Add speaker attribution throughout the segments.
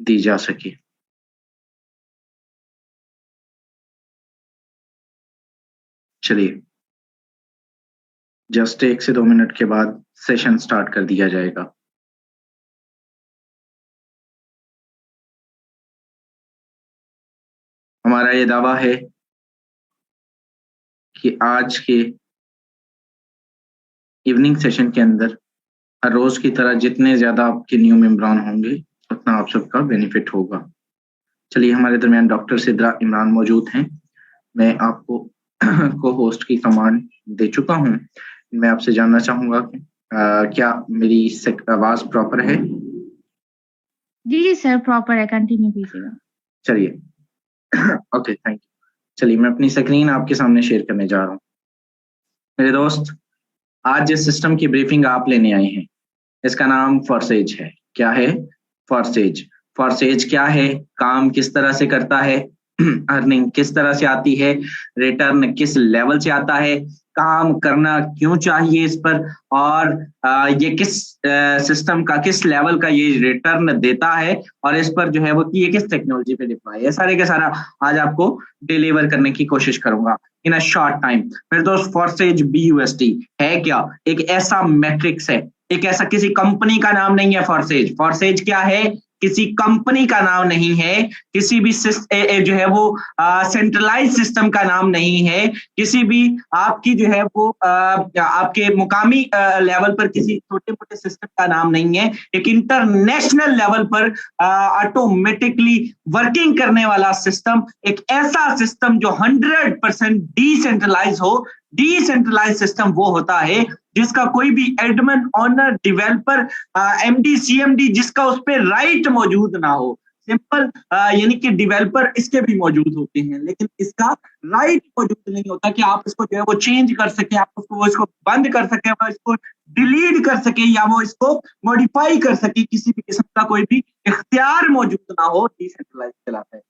Speaker 1: दी जा सके। चलिए, जस्ट 1 से 2 मिनट के बाद सेशन स्टार्ट कर दिया जाएगा। हमारा ये दावा है कि आज के इवनिंग सेशन के अंदर हर रोज की तरह जितने ज्यादा आपके न्यू मेंबरान होंगे उतना आप सबका बेनिफिट होगा। चलिए, हमारे दरमियान डॉक्टर सिद्रा इमरान मौजूद हैं। मैं आपको को होस्ट की कमांड दे चुका हूं। मैं आपसे जानना चाहूंगा कि क्या मेरी आवाज प्रॉपर है?
Speaker 2: जी जी सर, प्रॉपर है, कंटिन्यू कीजिएगा।
Speaker 1: चलिए ओके, थैंक यू। चलिए, मैं अपनी स्क्रीन आपके सामने शेयर करने जा रहा हूँ। मेरे दोस्त, आज जिस सिस्टम की ब्रीफिंग आप लेने आए हैं इसका नाम फॉरसेज है। क्या है? फॉरसेज। फॉरसेज क्या है, काम किस तरह से करता है, अर्निंग किस तरह से आती है, रिटर्न किस लेवल से आता है, काम करना क्यों चाहिए इस पर, और ये किस सिस्टम का किस लेवल का ये रिटर्न देता है, और इस पर जो है वो ये किस टेक्नोलॉजी पे डिप्लॉय है, सारे के सारा आज आपको डिलीवर करने की कोशिश करूंगा इन अ शॉर्ट टाइम। मेरे दोस्त, फॉरसेज BUSD है क्या? एक ऐसा मैट्रिक्स है, एक ऐसा किसी कंपनी का नाम नहीं है। फॉरसेज, फॉरसेज क्या है? किसी कंपनी का नाम नहीं है, किसी भी जो है वो सेंट्रलाइज सिस्टम का नाम नहीं है, किसी भी आपकी जो है वो आपके मुकामी लेवल पर किसी छोटे मोटे सिस्टम का नाम नहीं है। एक इंटरनेशनल लेवल पर ऑटोमेटिकली वर्किंग करने वाला सिस्टम, एक ऐसा सिस्टम जो 100% डिसेंट्रलाइज हो। डिसेंट्रलाइज सिस्टम वो होता है जिसका कोई भी admin, owner, developer, MD, CMD जिसका उस पर राइट मौजूद ना हो। सिंपल यानी कि डेवलपर इसके भी मौजूद होते हैं, लेकिन इसका राइट मौजूद नहीं होता कि आप इसको जो है वो चेंज कर सके, आप उसको इसको बंद कर सके, वो इसको डिलीट कर सके, या वो इसको मॉडिफाई कर सके। किसी भी किस्म का कोई भी इख्तियार मौजूद ना हो, डिसेंट्रलाइज कहलाता है।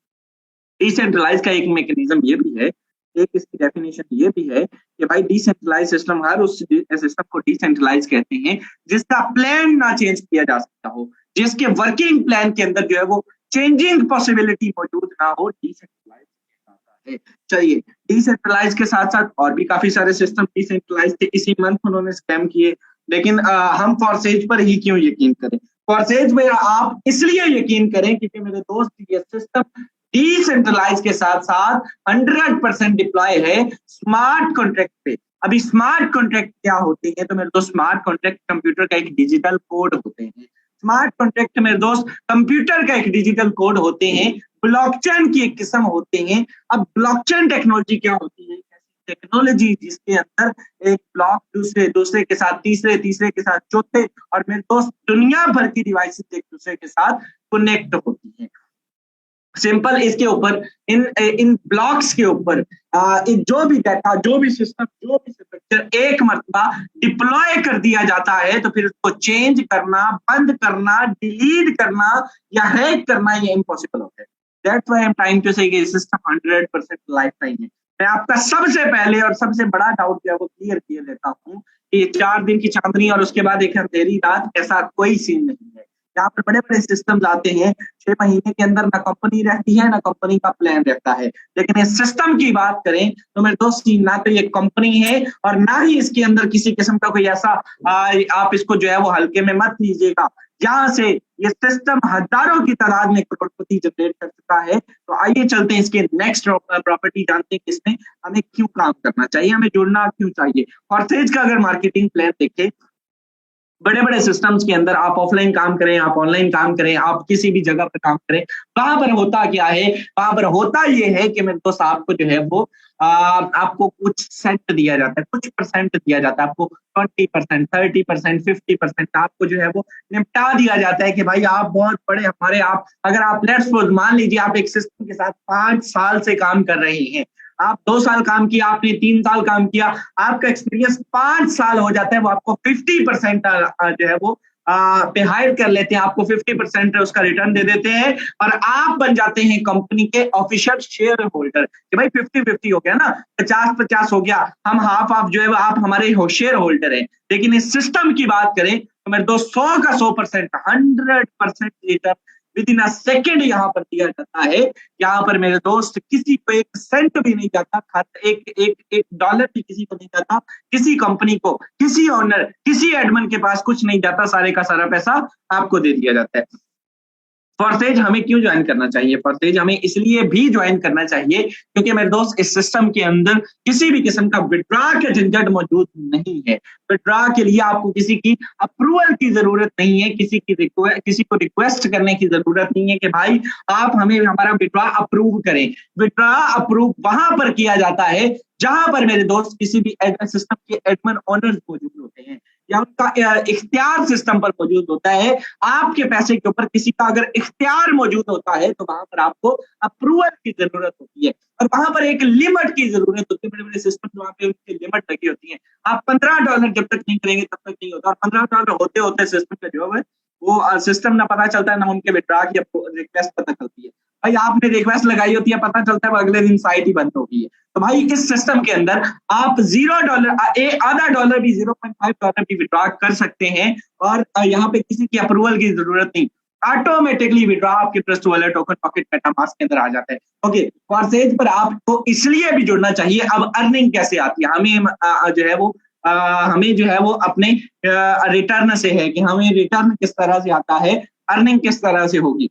Speaker 1: डिसेंट्रलाइज का एक मैकेनिज्म ये भी है, एक इसकी डेफिनेशन ये भी है कि भाई डिसेंट्रलाइज सिस्टम, हर उस सिस्टम को डिसेंट्रलाइज कहते हैं जिसका प्लान ना चेंज किया जा सकता हो, जिसके वर्किंग प्लान के अंदर जो है वो चेंजिंग पॉसिबिलिटी मौजूद ना हो, डिसेंट्रलाइज है। चलिए, डिसेंट्रलाइज के साथ साथ और भी काफी सारे सिस्टम डिसेंट्रलाइज थे। इसी मंथ उन्होंने स्कैम किए, लेकिन हम फॉरसेज पर ही क्यों यकीन करें? फॉरसेज में आप इसलिए यकीन करें क्योंकि मेरे दोस्त, ये सिस्टम डिसेंट्रलाइज के साथ साथ 100% डिप्लॉय है स्मार्ट कॉन्ट्रैक्ट पे। अभी स्मार्ट कॉन्ट्रैक्ट क्या होते हैं? तो मेरे दोस्त, स्मार्ट कॉन्ट्रैक्ट कंप्यूटर का एक डिजिटल कोड होते हैं। स्मार्ट कॉन्ट्रैक्ट मेरे दोस्त कंप्यूटर का एक डिजिटल कोड होते हैं, ब्लॉकचेन की एक किस्म होते हैं। अब ब्लॉकचेन टेक्नोलॉजी क्या होती है? टेक्नोलॉजी जिसके अंदर एक ब्लॉक दूसरे दूसरे के साथ, तीसरे तीसरे के साथ, चौथे, और मेरे दोस्त दुनिया भर की डिवाइसेस एक दूसरे के साथ कनेक्ट होती हैं। सिंपल इसके ऊपर, इन ब्लॉक्स के ऊपर जो भी डाटा, जो भी सिस्टम, जो भी स्ट्रक्चर एक मरतबा डिप्लॉय कर दिया जाता है तो फिर उसको चेंज करना, बंद करना, डिलीट करना या हैक करना ये इम्पॉसिबल होता है। That's why I am trying to say कि सिस्टम 100% लाइफ टाइम है। मैं आपका सबसे पहले और सबसे बड़ा डाउट जो है वो क्लियर किए देता हूँ कि ये 4 दिन की चांदनी और उसके बाद एक अंधेरी रात, ऐसा कोई सीन नहीं है। यहाँ पर बड़े बड़े सिस्टम्स आते हैं, 6 महीने के अंदर ना कंपनी रहती है ना कंपनी का प्लान रहता है। लेकिन इस सिस्टम की बात करें तो मेरे दोस्त, ना तो ये कंपनी है और ना ही इसके अंदर किसी किस्म का कोई ऐसा आप इसको जो है वो हल्के में मत लीजिएगा। जहां से ये सिस्टम हजारों की तादाद में करोड़पति जनरेट कर चुका है। तो आइए चलते हैं इसके नेक्स्ट प्रॉपर्टी जानते हैं कि इसमें हमें क्यों काम करना चाहिए, हमें जुड़ना क्यों चाहिए। फॉरसेज का अगर मार्केटिंग प्लान देखें, बड़े बड़े सिस्टम्स के अंदर आप ऑफलाइन काम करें, आप ऑनलाइन काम करें, आप किसी भी जगह पर काम करें, वहां पर होता क्या है? वहां पर होता ये है कि मेरे दोस्त, आपको जो है वो आपको कुछ सेंट दिया जाता है, कुछ परसेंट दिया जाता है आपको, 20%, 30%, 50% आपको जो है वो निपटा दिया जाता है कि भाई आप बहुत बड़े हमारे, आप अगर आप लेट्स सपोज मान लीजिए आप एक सिस्टम के साथ 5 साल से काम कर रहे हैं, आप 2 साल काम किया, आपने 3 साल काम किया, आपका एक्सपीरियंस 5 साल हो जाता है, वो आपको 50% जो है वो पे हायर कर लेते हैं, आपको 50% उसका रिटर्न दे देते हैं और आप बन जाते हैं कंपनी के ऑफिशियल शेयर होल्डर कि भाई 50-50 हो गया ना, 50-50 हो गया, हम हाफ हाफ जो है आप हमारे शेयर होल्डर हैं। लेकिन इस सिस्टम की बात करें तो मेरे दोस्त, 100 का 100%, 100% return with in a second यहाँ पर दिया जाता है। यहाँ पर मेरे दोस्त किसी को एक सेंट भी नहीं जाता, एक डॉलर भी किसी को नहीं जाता, किसी कंपनी को, किसी ओनर, किसी एडमिन के पास कुछ नहीं जाता, सारे का सारा पैसा आपको दे दिया जाता है। फॉरसेज हमें क्यों ज्वाइन करना चाहिए? फॉरसेज हमें इसलिए भी ज्वाइन करना चाहिए क्योंकि मेरे दोस्त इस सिस्टम के अंदर किसी भी किस्म का विड्रॉ का झंझट मौजूद नहीं है। विड्रॉ के लिए आपको किसी की अप्रूवल की जरूरत नहीं है, किसी को रिक्वेस्ट करने की जरूरत नहीं है कि भाई आप हमें हमारा विड्रॉ अप्रूव करें। विड्रॉ अप्रूव वहां पर किया जाता है जहां पर मेरे दोस्त किसी भी सिस्टम के एडमिन ओनर्स मौजूद होते हैं या उनका इख्तियार सिस्टम पर मौजूद होता है। आपके पैसे के ऊपर किसी का अगर इख्तियार मौजूद होता है तो वहां पर आपको अप्रूवल की जरूरत होती है और वहां पर एक लिमिट की जरूरत होती है। बड़े बड़े सिस्टम वहां पे उनकी लिमिट लगी होती है। आप $15 जब तक नहीं करेंगे तब तक नहीं होता और $15 होते होते सिस्टम का जो है वो सिस्टम ना पता चलता है ना उनके विड्रॉ की रिक्वेस्ट पता चलती है। भाई आपने रिक्वेस्ट लगाई होती है, पता चलता है अगले दिन साइट ही बंद हो गई है। तो भाई इस सिस्टम के अंदर आप $0, आधा डॉलर भी, $0.5 भी विड्रॉ कर सकते हैं और यहाँ पे किसी की अप्रूवल की जरूरत नहीं, ऑटोमेटिकली विड्रॉ आपके trust wallet token pocket MetaMask के अंदर आ जाता है। ओके, फॉरसेज पर आपको इसलिए भी जुड़ना चाहिए। अब अर्निंग कैसे आती है? हमें जो है वो हमें जो है वो अपने रिटर्न से है कि हमें रिटर्न किस तरह से आता है, अर्निंग किस तरह से होगी।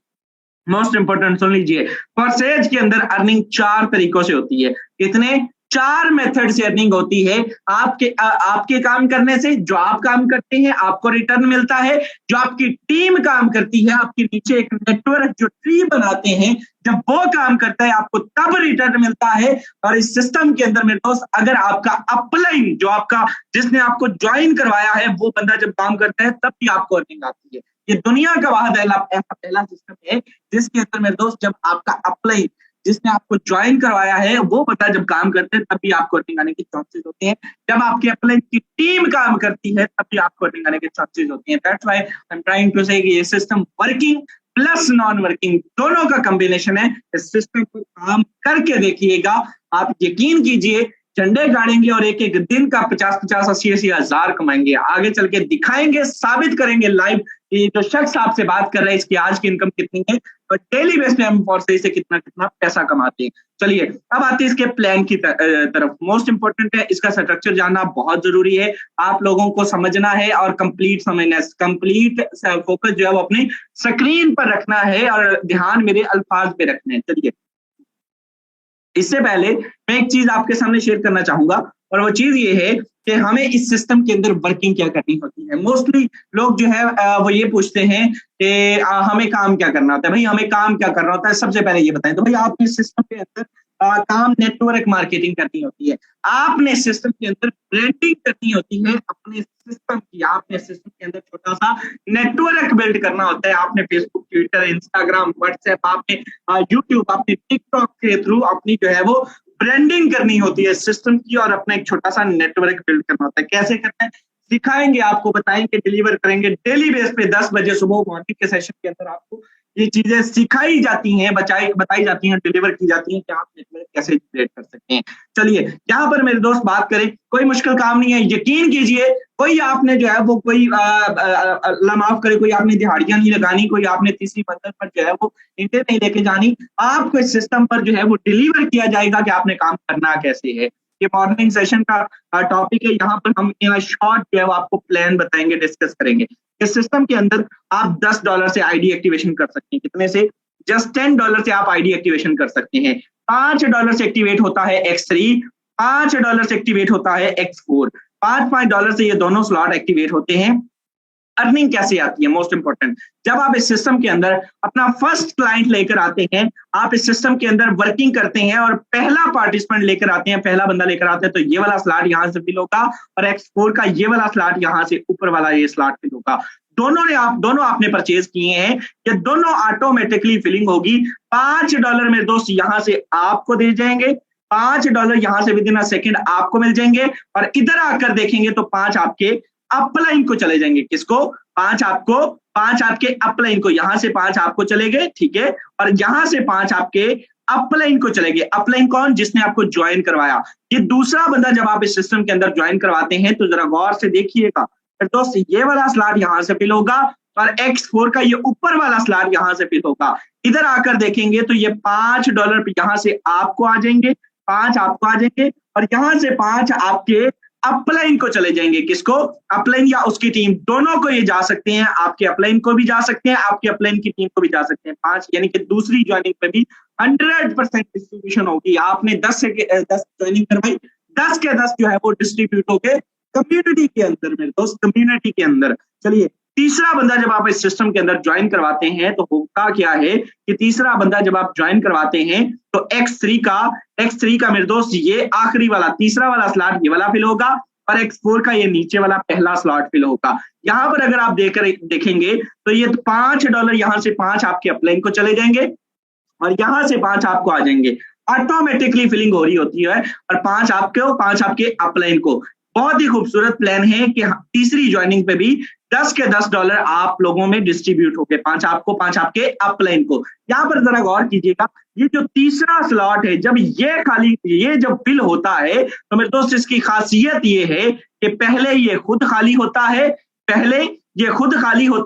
Speaker 1: मोस्ट इंपोर्टेंट सुन लीजिए, फॉरसेज के अंदर अर्निंग 4 तरीकों से होती है। कितने? 4 मेथड से अर्निंग होती है। आपके काम करने से, जो आप काम करते हैं आपको रिटर्न मिलता है। जो आपकी टीम काम करती है, आपके नीचे एक नेटवर्क जो ट्री बनाते हैं, जब वो काम करता है आपको तब रिटर्न मिलता है। और इस सिस्टम के अंदर मेरे दोस्त अगर आपका अपलाइन, जो आपका जिसने आपको ज्वाइन करवाया है, वो बंदा जब काम करता है तब भी आपको अर्निंग आती है। ये दुनिया का पहला सिस्टम है जिसके अंदर मेरे दोस्त जब आपका अपलाइन, जिसने आपको ज्वाइन करवाया है, वो पता जब काम करते हैं तब भी आपको अर्निंग आने की चांसेस होते हैं। जब आपके अपलाइन की टीम काम करती है तब भी आपको अर्निंग आने के चांसेस होते हैं। That's why I am trying to say कि ये system working plus non working दोनों का कॉम्बिनेशन है। इस सिस्टम पर काम करके देखिएगा, आप यकीन कीजिए झंडे गाड़ेंगे और एक एक दिन का 50-50, 80-80 हजार कमाएंगे। आगे चल के दिखाएंगे, साबित करेंगे लाइव कि जो शख्स आपसे बात कर रहे हैं इसकी आज की इनकम कितनी है और डेली बेस पे हम फॉरसेज से कितना कितना पैसा कमाते हैं। चलिए अब आते हैं इसके प्लान की तरफ। मोस्ट इंपोर्टेंट है, इसका स्ट्रक्चर जानना बहुत जरूरी है। आप लोगों को समझना है और कंप्लीट समझना है। कंप्लीट फोकस जो है वो अपनी स्क्रीन पर रखना है और ध्यान मेरे अल्फाज पे रखने हैं। चलिए इससे पहले मैं एक चीज आपके सामने शेयर करना चाहूंगा और वो चीज ये है कि हमें इस सिस्टम के अंदर वर्किंग क्या करनी होती है। मोस्टली लोग जो है वो ये पूछते हैं कि हमें काम क्या करना होता है। भाई हमें काम क्या करना होता है, सबसे पहले ये बताएं। तो भाई आपने इस सिस्टम के अंदर काम नेटवर्क मार्केटिंग करनी होती है। आपने सिस्टम के अंदर ब्रांडिंग करनी होती है अपने सिस्टम की। आपने सिस्टम के अंदर छोटा सा नेटवर्क बिल्ड करना होता है। आपने फेसबुक, ट्विटर, इंस्टाग्राम, व्हाट्सएप, आपने यूट्यूब, आपने टिकटॉक के थ्रू अपनी जो है वो ब्रांडिंग करनी होती है सिस्टम की और अपना एक छोटा सा नेटवर्क बिल्ड करना होता है। कैसे करना है सिखाएंगे, आपको बताएंगे, डिलीवर करेंगे डेली बेस पे 10 बजे सुबह मॉर्निंग के सेशन के अंदर आपको ये चीजें सिखाई जाती हैं, बताई जाती हैं, डिलीवर की जाती हैं कि आप नेटवर्क कैसे क्रिएट कर सकते हैं। चलिए यहाँ पर मेरे दोस्त बात करें, कोई मुश्किल काम नहीं है। यकीन कीजिए कोई आपने जो है वो कोई माफ करे, कोई आपने दिहाड़ियां नहीं लगानी, कोई आपने तीसरी मंजिल पर जो है वो ईंटें नहीं लेके जानी। आपको इस सिस्टम पर जो है वो डिलीवर किया जाएगा कि आपने काम करना कैसे है। ये मॉर्निंग सेशन का टॉपिक है। यहाँ पर हम शॉर्ट जो है वो आपको प्लान बताएंगे, डिस्कस करेंगे। इस सिस्टम के अंदर आप $10 से आईडी एक्टिवेशन कर सकते हैं। कितने से? जस्ट $10 से आप आईडी एक्टिवेशन कर सकते हैं। $5 से एक्टिवेट होता है X3, $5 से एक्टिवेट होता है X4। $5 से ये दोनों स्लॉट एक्टिवेट होते हैं। अर्निंग कैसे आती है? मोस्ट इंपोर्टेंट, जब आप इस सिस्टम के अंदर अपना फर्स्ट क्लाइंट लेकर आते हैं, आप इस सिस्टम के अंदर वर्किंग करते हैं और पहला पार्टिसिपेंट लेकर आते हैं, पहला बंदा लेकर आते हैं, तो ये वाला स्लॉट यहाँ से फिल होगा और X4 का ये वाला स्लॉट यहाँ से ऊपर वाला ये स्लॉट फिल होगा। दोनों आपने परचेज किए हैं, ये दोनों ऑटोमेटिकली फिलिंग होगी। $5 मेरे दोस्त यहाँ से आपको दे जाएंगे, $5 यहाँ से विद इन अ सेकेंड आपको मिल जाएंगे और इधर आकर देखेंगे तो 5 आपके अपलाइन को चले जाएंगे। किसको? 5 आपके अपलाइन को। यहां से 5 आपको चले गए, ठीक है, और यहां से 5 आपके अपलाइन को चले गए। अपलाइन कौन? जिसने आपको ज्वाइन करवाया। ये दूसरा बंदा जब आप इस सिस्टम के अंदर ज्वाइन करवाते हैं तो जरा गौर से देखिएगा दोस्त, ये वाला स्लॉट यहां से फिल होगा और X4 का ये ऊपर वाला स्लॉट यहाँ से फिल होगा। इधर आकर देखेंगे तो ये $5 यहाँ से आपको आ जाएंगे, 5 आपको आ जाएंगे और यहाँ से 5 आपके अपलाइन को चले जाएंगे। किसको? अपलाइन या उसकी टीम, दोनों को ये जा सकते हैं। आपके अपलाइन को भी जा सकते हैं, आपके अपलाइन की टीम को भी जा सकते हैं। 5 यानी कि दूसरी ज्वाइनिंग पे भी 100% डिस्ट्रीब्यूशन होगी। आपने 10 ज्वाइनिंग करवाई, 10 के 10 जो है वो डिस्ट्रीब्यूट हो गए कम्युनिटी के अंदर, मेरे दोस्त, कम्युनिटी के अंदर। चलिए, तीसरा बंदा जब आप इस सिस्टम के अंदर ज्वाइन करवाते हैं तो होता क्या है कि तीसरा बंदा जब आप ज्वाइन करवाते हैं तो X3 का मेरे दोस्त ये आखिरी वाला तीसरा वाला स्लॉट ये वाला फिल होगा और X4 का ये नीचे वाला पहला स्लॉट फिल होगा। यहाँ पर अगर आप देखेंगे तो ये $5 यहाँ से 5 आपके अपलाइन को चले जाएंगे और यहाँ से 5 आपको आ जाएंगे। ऑटोमेटिकली फिलिंग हो रही होती है और 5 आपके अपलाइन को। बहुत ही खूबसूरत प्लान है कि तीसरी ज्वाइनिंग पे भी 10 के $10 आप लोगों में डिस्ट्रीब्यूट हो गए, 5 आपको, 5 आपके अपलाइन को। यहाँ पर जरा गौर कीजिएगा, ये जो तीसरा स्लॉट है जब ये जब फिल होता है तो मेरे दोस्त इसकी खासियत ये है कि पहले ये खुद खाली होता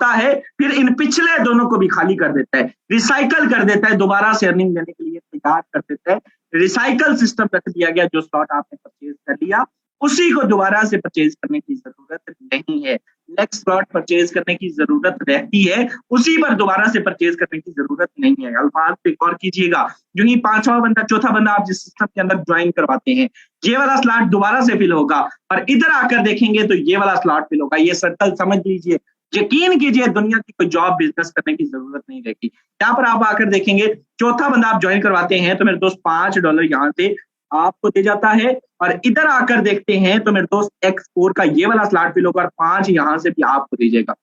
Speaker 1: है, फिर इन पिछले दोनों को भी खाली कर देता है, रिसाइकल कर देता है, दोबारा से अर्निंग देने के लिए तैयार कर देता है। रिसाइकल सिस्टम रख दिया गया, जो स्लॉट आपने परचेज कर लिया उसी को दोबारा से परचेज करने की जरूरत नहीं है। नेक्स्ट स्लॉट परचेज करने की जरूरत रहती है, उसी पर दोबारा से परचेज करने की जरूरत नहीं है। अल्फाज पे गौर कीजिएगा, जो ही चौथा बंदा आप जिस सिस्टम के अंदर ज्वाइन करवाते हैं ये वाला स्लॉट दोबारा से फिल होगा और इधर आकर देखेंगे तो ये वाला स्लॉट फिल होगा। ये सर्कल समझ लीजिए, यकीन कीजिए, दुनिया की कोई जॉब बिजनेस करने की जरूरत नहीं रहेगी। यहाँ पर आप आकर देखेंगे चौथा बंदा आप ज्वाइन करवाते हैं तो मेरे दोस्त $5 यहाँ से आपको दे जाता है और इधर आकर देखते हैं तो मेरे दोस्त X4 का ये वाला स्लॉट फिल होगा और 5 यहाँ से भी आपको दीजिएगा।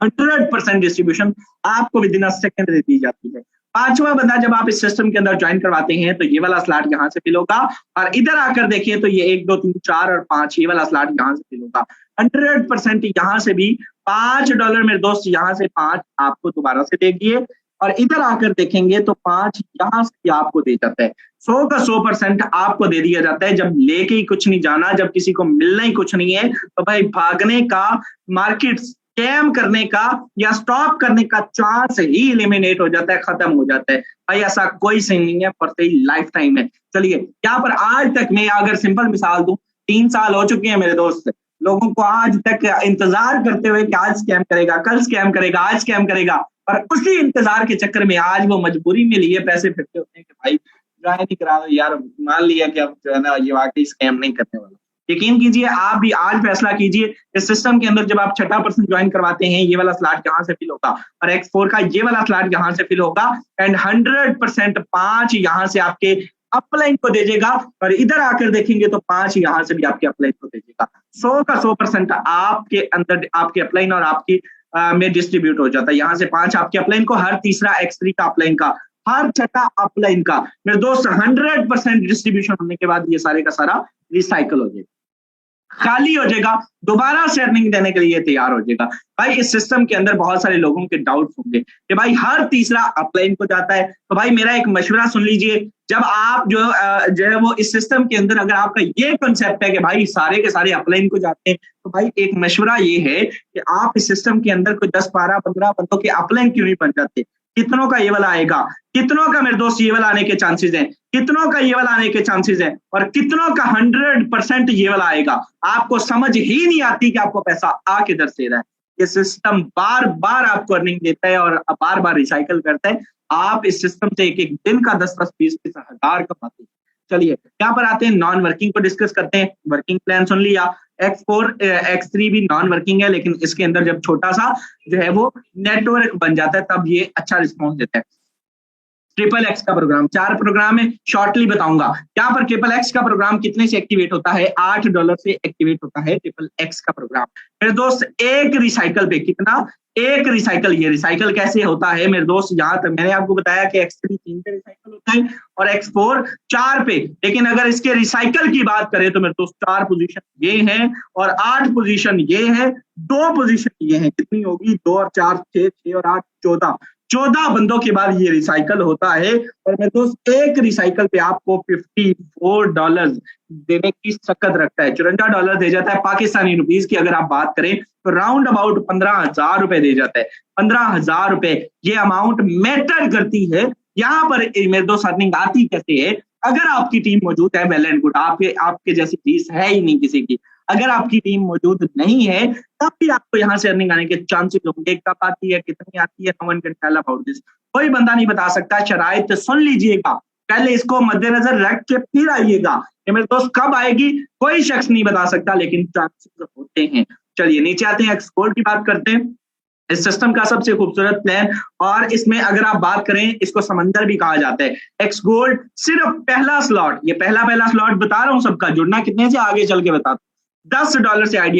Speaker 1: 100% डिस्ट्रीब्यूशन आपको विद इन अ सेकंड दे दी जाती है। पांचवा बंदा जब आप इस सिस्टम के अंदर ज्वाइन करवाते हैं तो ये वाला स्लॉट यहाँ से फिल होगा और इधर आकर देखिए तो ये 1 2 3 4 और 5 ये वाला स्लॉट यहाँ से फिल होगा। 100% यहाँ से भी $5 मेरे दोस्त यहाँ से 5 आपको दोबारा से दे दिए और इधर आकर देखेंगे तो 5 यहाँ से आपको दे जाता है। 100 का 100% आपको दे दिया जाता है। जब लेके ही कुछ नहीं जाना, जब किसी को मिलना ही कुछ नहीं है तो भाई भागने का, मार्केट स्कैम करने का या स्टॉप करने का चांस ही एलिमिनेट हो जाता है, खत्म हो जाता है। भाई ऐसा कोई सीन नहीं है, पर सही लाइफ टाइम है। चलिए, यहाँ पर आज तक मैं अगर सिंपल मिसाल दूं, 3 साल हो चुके हैं मेरे दोस्त, लोगों को आज तक इंतजार करते हुए कि आज स्कैम करेगा, कल स्कैम करेगा, आज स्कैम करेगा, और उसी इंतजार के चक्कर में आज वो मजबूरी में लिए पैसे फिरते होते हैं कि भाई ज्वाइन ही करा दो यार, मान लिया कि अब जो है ना ये वाकई स्कैम नहीं करने वाला। यकीन कीजिए, आप भी आज फैसला कीजिए, इस सिस्टम के अंदर जब आप 6 पर्सन ज्वाइन करवाते हैं ये वाला स्लॉट यहाँ से फिल होगा और X4 का ये वाला स्लॉट यहाँ से फिल होगा एंड 100% 5 यहाँ से आपके अपलाइन को दे देगा और इधर आकर देखेंगे तो 5 यहाँ से भी आपके अपलाइन को दे देगा। 100 का 100% आपके अंदर आपके अपलाइन और आपकी में डिस्ट्रीब्यूट हो जाता है। यहाँ से 5 आपके अपलाइन को, हर तीसरा X3 का अपलाइन का, हर छठा अपलाइन का। मेरे दोस्त 100% डिस्ट्रीब्यूशन होने के बाद ये सारे का सारा रिसाइकल हो जाएगा, खाली हो जाएगा, दोबारा से अर्निंग देने के लिए तैयार हो जाएगा। भाई इस सिस्टम के अंदर बहुत सारे लोगों के डाउट्स होंगे कि भाई हर तीसरा अपलाइन को जाता है, तो भाई मेरा एक मशवरा सुन लीजिए। जब आप जो है वो इस सिस्टम के अंदर अगर आपका ये कॉन्सेप्ट है कि भाई सारे के सारे अपलाइन को जाते हैं, तो भाई एक मशवरा ये है कि आप इस सिस्टम के अंदर कोई 10 12 15 बंदों के अपलाइन क्यों नहीं बन जाते। कितनों का ये वाला आएगा, कितनों का मेरे दोस्त ये वाला आने के चांसेस हैं, कितनों का ये वाला आने के चांसेस हैं और कितनों का 100% ये वाला आएगा। आपको समझ ही नहीं आती कि आपको पैसा आ किधर से रहा है। ये सिस्टम बार बार आपको अर्निंग देता है और बार बार रिसाइकल करता है। आप इस सिस्टम से एक एक दिन का 10 10 20 20 हजार कमाते हैं। चलिए यहाँ पर आते हैं, नॉन वर्किंग को डिस्कस करते हैं। वर्किंग प्लान सुन लिया, X4 X3 भी नॉन वर्किंग है, लेकिन इसके अंदर जब छोटा सा जो है वो नेटवर्क बन जाता है तब ये अच्छा रिस्पॉन्स देता है। XXX का प्रोग्राम 4 प्रोग्राम है, शॉर्टली बताऊंगा। यहाँ पर XXX का प्रोग्राम कितने से एक्टिवेट होता है, $8 से एक्टिवेट होता है XXX का प्रोग्राम। मेरे दोस्त एक रिसाइकल पे कितना, एक रिसाइकल। ये रिसाइकल कैसे होता है मेरे दोस्त, यहाँ तक मैंने आपको बताया कि X3 3 पे रिसाइकल होता है और X4 4 पे, लेकिन अगर इसके रिसाइकल की बात करें तो मेरे दोस्त 4 पोजीशन ये हैं और 8 पोजीशन ये है, 2 पोजीशन ये हैं। कितनी होगी, 2 और 4 6 6 और 8 14 बंदों के बाद ये रिसाइकल होता है। और मेरे दोस्त एक रिसाइकल पे आपको $54 देने की सकत रखता है, $54 दे जाता है पाकिस्तानी रुपीस की अगर आप बात करें तो राउंड अबाउट 15,000 रुपए दे जाता है। 15,000 रुपए ये अमाउंट मैटर करती है। यहाँ पर मेरे दोस्त अर्निंग आती कैसे है? अगर आपकी टीम मौजूद है, वेल एंड गुड, आपके जैसी फीस है ही नहीं किसी की। अगर आपकी टीम मौजूद नहीं है तब भी आपको यहाँ से अर्निंग आने के चांसेस होंगे। कब आती है, कितनी आती है, no one can tell about this। कोई बंदा नहीं बता सकता। शराइत सुन लीजिएगा, पहले इसको मद्देनजर रख के फिर आइएगा। ये मेरे दोस्त कब आएगी कोई शख्स नहीं बता सकता, लेकिन चांसेस होते हैं। चलिए नीचे आते हैं, एक्सपोर्ट की बात करते हैं। इस सिस्टम का सबसे खूबसूरत प्लान, और इसमें अगर आप बात करें, इसको समंदर भी कहा जाता है। एक्स गोल्ड सिर्फ पहला स्लॉट, ये पहला स्लॉट बता रहा हूं सबका, जुड़ना कितने से आगे चल के बता, $10 से आईडी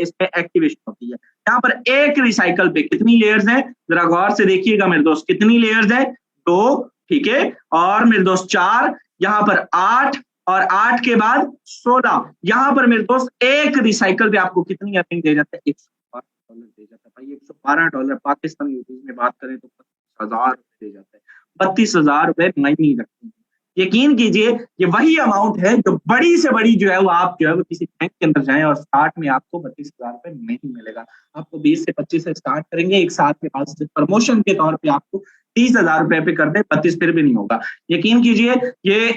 Speaker 1: इसमें एक्टिवेशन होती है। यहाँ पर एक रिसाइकल पे कितनी लेयर्स है, जरा गौर से देखिएगा मेरे दोस्त, कितनी लेयर्स है? 2, ठीक है, और मेरे दोस्त 4, यहाँ पर 8, और 8 के बाद 16। यहाँ पर मेरे दोस्त एक रिसाइकल पे आपको कितनी अर्निंग दे जाता है? $112 दे जाता है भाई। $112 पाकिस्तानी रुपीज में बात करें तो 32,000 रुपए दे जाता है। 32,000 रुपए मायने रखते हैं। यकीन कीजिए ये वही अमाउंट है जो बड़ी से बड़ी जो है वो आप जो है वो किसी बैंक के अंदर जाएं और स्टार्ट में आपको 32,000 रुपए नहीं मिलेगा। आपको 20 से 25 से स्टार्ट करेंगे, एक साथ के बाद प्रमोशन के तौर पे आपको 30,000 रुपए पे कर दे, 32 फिर भी नहीं होगा। यकीन कीजिए ये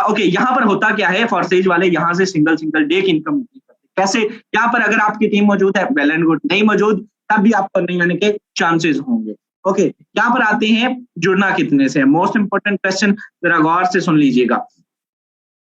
Speaker 1: ओके। यहाँ पर होता क्या है, फॉरसेज वाले यहाँ से सिंगल डे की इनकम करते। कैसे? यहाँ पर अगर आपकी टीम मौजूद है, वेल एंड गुड, नहीं मौजूद तब भी आपको नहीं आने के चांसेस होंगे। ओके, यहाँ पर आते हैं जुड़ना कितने से। मोस्ट इंपोर्टेंट क्वेश्चन, जरा गौर से सुन लीजिएगा।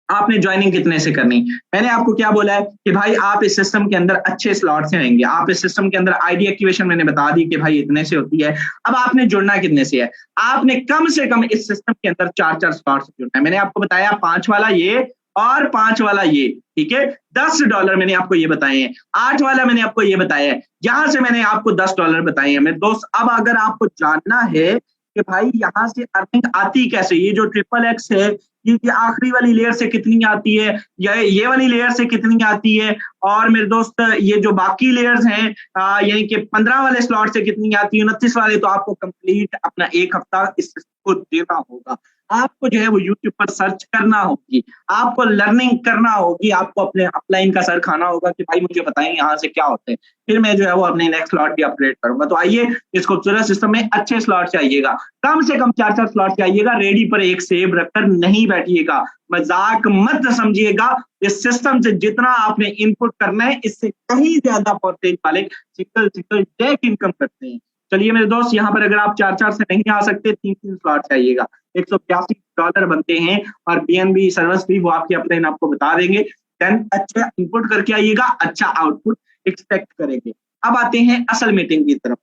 Speaker 1: आपने ज्वाइनिंग कितने से करनी? मैंने आपको क्या बोला है कि भाई आप इस सिस्टम के अंदर अच्छे स्लॉट से आएंगे। आप इस सिस्टम के अंदर आईडी एक्टिवेशन मैंने बता दी कि भाई इतने से होती है। अब आपने जुड़ना कितने से है? आपने कम से कम इस सिस्टम के अंदर 4 स्लॉट से जुड़ना है। मैंने आपको बताया 5 वाला ये और 5 वाला ये, ठीक है। $10 मैंने आपको ये बताए हैं, 8 वाला मैंने आपको ये बताया है, यहां से मैंने आपको $10 बताए हैं मेरे दोस्त। अब अगर आपको जानना है कि भाई यहाँ से अर्निंग आती कैसे, ये जो XXX है, ये आखिरी वाली लेयर से कितनी आती है, या ये वाली लेयर से कितनी आती है, और मेरे दोस्त ये जो बाकी लेयर्स हैं यानी कि 15 वाले स्लॉट से कितनी आती है, 29 वाले, तो आपको कंप्लीट अपना 1 हफ्ता इस को देना होगा। आपको जो है वो YouTube पर सर्च करना होगी, आपको लर्निंग करना होगी, आपको अपने अपलाइन का सर खाना होगा कि भाई मुझे बताएं यहाँ से क्या होते हैं, फिर मैं जो है वो अपने नेक्स्ट स्लॉट भी अपग्रेड करूंगा। तो आइए इस खूबसूरत सिस्टम में अच्छे स्लॉट से आइएगा, कम से कम 4 स्लॉट से आइएगा, रेडी पर एक सेब रखकर नहीं बैठिएगा, मजाक मत समझिएगा। इस सिस्टम से जितना आपने इनपुट करना है इससे कहीं ज्यादा परसेंट वाले सिंगल डे इनकम करते हैं। चलिए मेरे दोस्त, यहाँ पर अगर आप 4 से नहीं आ सकते, 3 स्लॉट से आइएगा, $182 बनते हैं, और BNB सर्विस भी वो आपके अपलाइन आपको बता देंगे। देन अच्छा इनपुट करके आइएगा, अच्छा आउटपुट एक्सपेक्ट करेंगे। अब आते हैं असल मीटिंग की तरफ।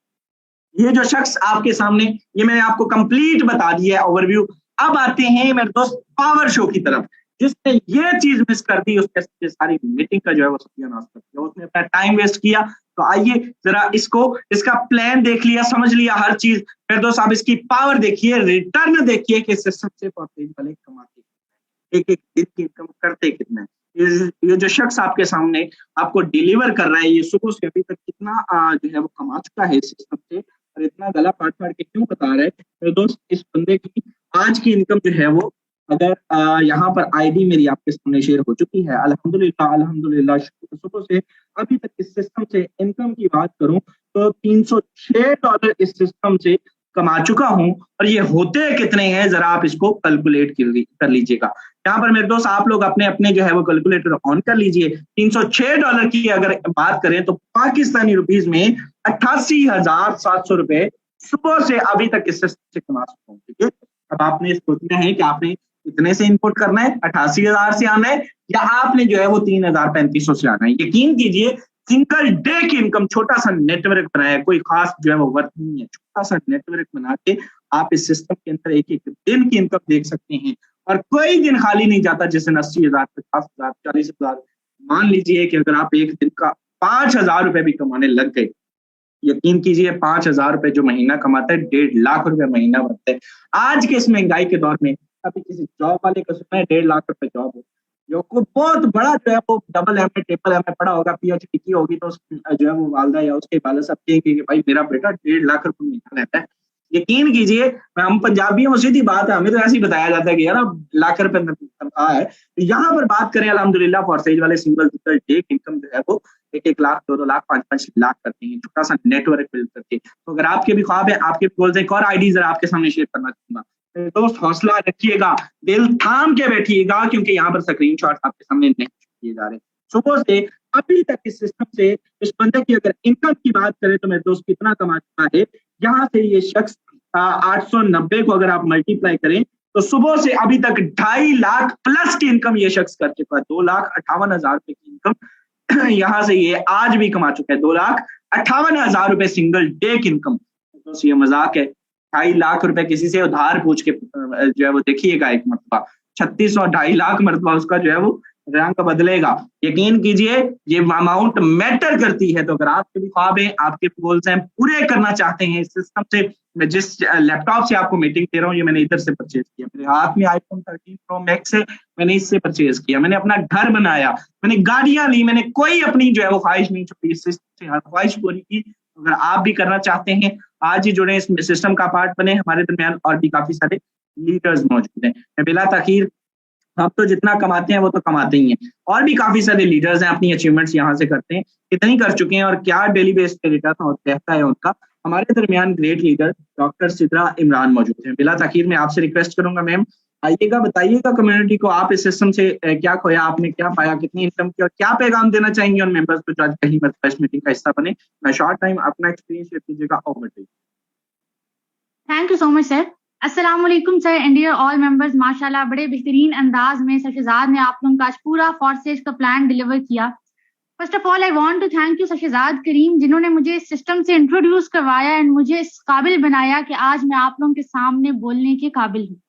Speaker 1: ये जो शख्स आपके सामने, ये मैंने आपको कंप्लीट बता दिया है ओवरव्यू। अब आते हैं मेरे दोस्त पावर शो की तरफ। जिसने ये चीज मिस कर दी उसके सारी मीटिंग का जो है वो सत्यानाश कर दिया, उसने अपना टाइम वेस्ट किया। तो आइए जरा इसका प्लान देख लिया, समझ लिया हर चीज, फिर दोस्त आप इसकी पावर देखिए, रिटर्न देखिए कि सिस्टम से परसेंट वाले कमाते एक दिन की इनकम करते कितना है। ये जो शख्स आपके सामने आपको डिलीवर कर रहा है, ये सुबह से अभी तक कितना जो है वो कमा चुका है सिस्टम से, और इतना गला फाड़ फाड़ के क्यों बता रहा है मेरे दोस्त। इस बंदे की आज की इनकम जो है वो, अगर यहाँ पर आईडी मेरी आपके सामने शेयर हो चुकी है, अल्हम्दुलिल्लाह सुबह से अभी तक इस सिस्टम से इनकम की बात करूं तो $306 इस सिस्टम से कमा चुका हूं। और ये होते कितने हैं जरा आप इसको कैलकुलेट कर लीजिएगा। यहाँ पर मेरे दोस्त आप लोग अपने अपने जो है वो कैलकुलेटर ऑन कर लीजिए। $306 की अगर बात करें तो पाकिस्तानी रुपीज में 88,700 रुपए सुबह से अभी तक इस सिस्टम से कमा चुका हूँ, ठीक है। अब आपने सोचना है कि आपने इतने से इनपुट करना है, 88,000 से आना है, या आपने जो है वो 3,3500 से आना है। यकीन कीजिए सिंगल डे की इनकम, छोटा सा नेटवर्क बनाया, कोई खास जो है वो वर्क नहीं है, छोटा सा नेटवर्क बना के आप इस सिस्टम के अंदर एक दिन की इनकम देख सकते हैं। और कोई दिन खाली नहीं जाता जिससे 80,000, 50,000, 40,000, मान लीजिए कि अगर आप एक दिन का 5,000 रुपए भी कमाने लग गए, यकीन कीजिए 5,000 रुपए जो महीना कमाता है, 1.5 लाख रुपए महीना बनता है। आज के इस महंगाई के दौर में अभी किसी जॉब वाले का सुना है 1.5 लाख रुपए जॉब हो, जो को बहुत बड़ा जो है वो डबल MA ट्रिपल MA पढ़ा होगा, PhD की होगी, तो जो है वो वालदा या उसके वाले सब कहेंगे कि भाई मेरा बेटा 1.5 लाख रुपए महीना लेता है। यकीन कीजिए, हम पंजाबियों में सीधी बात है, हमें तो ऐसे ही बताया जाता है कि यार लाख रुपए तनख्वाह है। तो यहाँ पर बात करें अल्हम्दुलिल्लाह फॉरसेज वाले सिंगल डे इनकम जो है वो 1-1 लाख, 2-2 लाख, 5-5 लाख करते हैं, छोटा सा नेटवर्क बिल्ड करके। तो अगर आपके भी ख्वाब है, आपके गोल्स है, एक और आईडी जरा आपके सामने शेयर करना चाहूंगा। तो दोस्त हौसला रखिएगा, दिल थाम के बैठिएगा, क्योंकि यहाँ पर स्क्रीनशॉट आपके सामने नहीं किए जा रहे। सुबह से अभी तक इस सिस्टम से इस बंदे की अगर इनकम की बात करें तो मेरे दोस्त कितना कमा चुका है। यहाँ से ये शख्स 890 को अगर आप मल्टीप्लाई करें तो सुबह से अभी तक 2.5 लाख प्लस की इनकम ये शख्स कर चुका है। 2,58,000 रुपए की इनकम यहाँ से ये आज भी कमा चुका है। 2,58,000 रुपए सिंगल डे की इनकम। तो ये मजाक है? 2.5 लाख रुपए किसी से उधार पूछ के जो है वो देखिएगा एक मरतबा 36 और 2.5 लाख मरतबा उसका जो है वो रंग बदलेगा। यकीन कीजिए ये अमाउंट मैटर करती है। तो अगर आपके भी ख्वाब हैं, आपके गोल्स हैं, पूरे करना चाहते हैं इस सिस्टम से, मैं जिस लैपटॉप से आपको मीटिंग दे रहा हूँ ये मैंने इधर से परचेज किया। मेरे हाथ में iPhone 13 Pro Max है, मैंने इससे परचेज किया। मैंने अपना घर बनाया, मैंने गाड़ियां ली, मैंने कोई अपनी जो है वो ख्वाहिश नहीं छोड़ी, इस सिस्टम से हर ख्वाहिश पूरी की। अगर आप भी करना चाहते हैं आज ही जुड़े, इस सिस्टम का पार्ट बने। हमारे दरमियान और भी काफी सारे लीडर्स मौजूद हैं। मैं बिला ताखीर, आप तो जितना कमाते हैं वो तो कमाते ही हैं, और भी काफी सारे लीडर्स हैं अपनी अचीवमेंट्स यहाँ से करते हैं, कितनी कर चुके हैं और क्या डेली बेस पे रिटर्न रहता है उनका। हमारे दरमियान great leader doctor Sidra Imran मौजूद हैं। बिला ताखीर मैं आपसे रिक्वेस्ट करूंगा मैम, आइएगा, बताइएगा कम्युनिटी को आप इस सिस्टम से क्या खोया, आपने क्या पाया, कितनी इनकम की, और क्या पैगाम देना चाहेंगे उन मेंबर्स को जो आज पहली मरतबा इस मीटिंग का हिस्सा बने। मैं शॉर्ट टाइम अपना एक्सपीरियंस शेयर कीजिएगा। Over to you.
Speaker 2: Thank you so much sir. अस्सलाम वालेकुम sir and dear all members. माशाल्लाह बड़े बेहतरीन अंदाज में सर शहजाद ने आप लोगों का आज पूरा फॉर्सेज का प्लान डिलीवर किया। First of all I want to thank you sir Shahzad Karim, जिन्होंने मुझे इस सिस्टम से इंट्रोड्यूस करवाया एंड मुझे इस काबिल बनाया कि आज मैं आप लोगों के सामने बोलने के काबिल हूँ।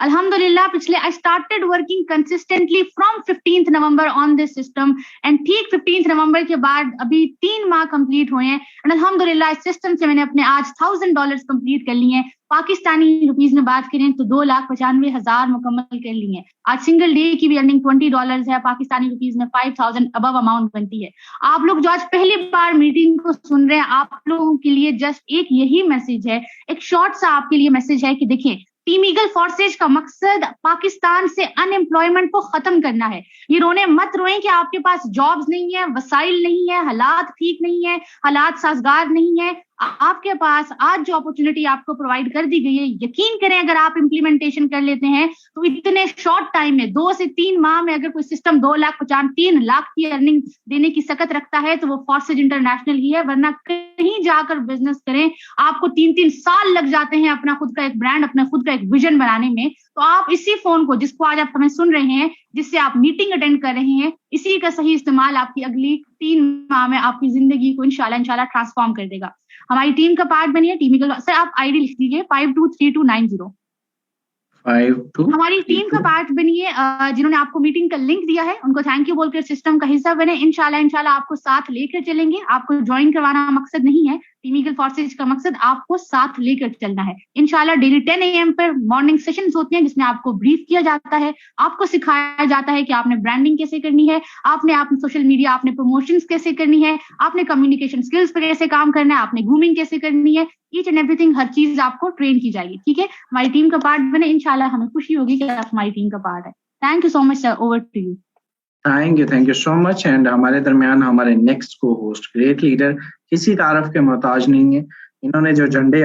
Speaker 2: अल्हम्दुलिल्लाह पिछले I started working consistently from 15th November on this system and ठीक 15th नवंबर के बाद अभी 3 माह कंप्लीट हुए हैं एंड अल्हम्दुलिल्लाह इस सिस्टम से मैंने अपने आज $1000 कंप्लीट कर लिए हैं। पाकिस्तानी रुपीज में बात करें तो 2,95,000 मुकम्मल कर लिए हैं। आज सिंगल डे की भी अर्निंग $20 है, पाकिस्तानी रुपीज में 5,000 अबव अमाउंट बनती है। आप लोग जो आज पहली बार मीटिंग को सुन रहे हैं, आप लोगों के लिए जस्ट एक यही मैसेज है, एक शॉर्ट सा आपके लिए मैसेज है कि देखिए टीम ईगल फोर्सेज का मकसद पाकिस्तान से अनएम्प्लॉयमेंट को खत्म करना है। ये रोने मत रोएं कि आपके पास जॉब्स नहीं है, वसाइल नहीं है, हालात ठीक नहीं है, हालात साजगार नहीं है। आपके पास आज जो अपॉर्चुनिटी आपको प्रोवाइड कर दी गई है, यकीन करें अगर आप इम्प्लीमेंटेशन कर लेते हैं तो इतने शॉर्ट टाइम में 2 से 3 माह में अगर कोई सिस्टम 2,95,000 लाख की अर्निंग देने की सकत रखता है तो वो फोर्सेज इंटरनेशनल ही है। वरना कहीं जाकर बिजनेस करें, आपको 3-3 साल लग जाते हैं अपना खुद का एक ब्रांड, अपना खुद का एक विजन बनाने में। तो आप इसी फोन को, जिसको आज आप हमें सुन रहे हैं, जिससे आप मीटिंग अटेंड कर रहे हैं, इसी का सही इस्तेमाल आपकी अगली 3 माह में आपकी जिंदगी को इंशाल्लाह ट्रांसफॉर्म कर देगा। हमारी टीम का पार्ट बनिए टीम ईगल। सर आप आईडी लिख दीजिए 523290। हमारी टीम का पार्ट बनिए। जिन्होंने आपको मीटिंग का लिंक दिया है उनको थैंक यू बोलकर सिस्टम का हिस्सा बने। इंशाल्लाह आपको साथ लेकर चलेंगे। आपको ज्वाइन करवाना मकसद नहीं है, टीम ईगल फोर्सेज का मकसद आपको साथ लेकर चलना है। इंशाल्लाह डेली 10 AM पर मॉर्निंग सेशंस होते हैं जिसमें आपको ब्रीफ किया जाता है, आपको सिखाया जाता है कि आपने ब्रांडिंग कैसे करनी है, आपने सोशल मीडिया, आपने प्रमोशंस कैसे करनी है, आपने कम्युनिकेशन स्किल्स पर कैसे काम करना है, आपने ग्रूमिंग कैसे करनी है, ईच एंड एवरीथिंग, हर चीज आपको ट्रेन की जाएगी। ठीक है, हमारी टीम का पार्ट बने। इंशाल्लाह हमें खुशी होगी कि आप हमारी टीम का पार्ट है। Thank you so much sir, over to you.
Speaker 1: Thank you so much. And हमारे दरमियान हमारे नेक्स्ट को होस्ट ग्रेट लीडर किसी तारफ के मोहताज नहीं है। इन्होंने जो झंडे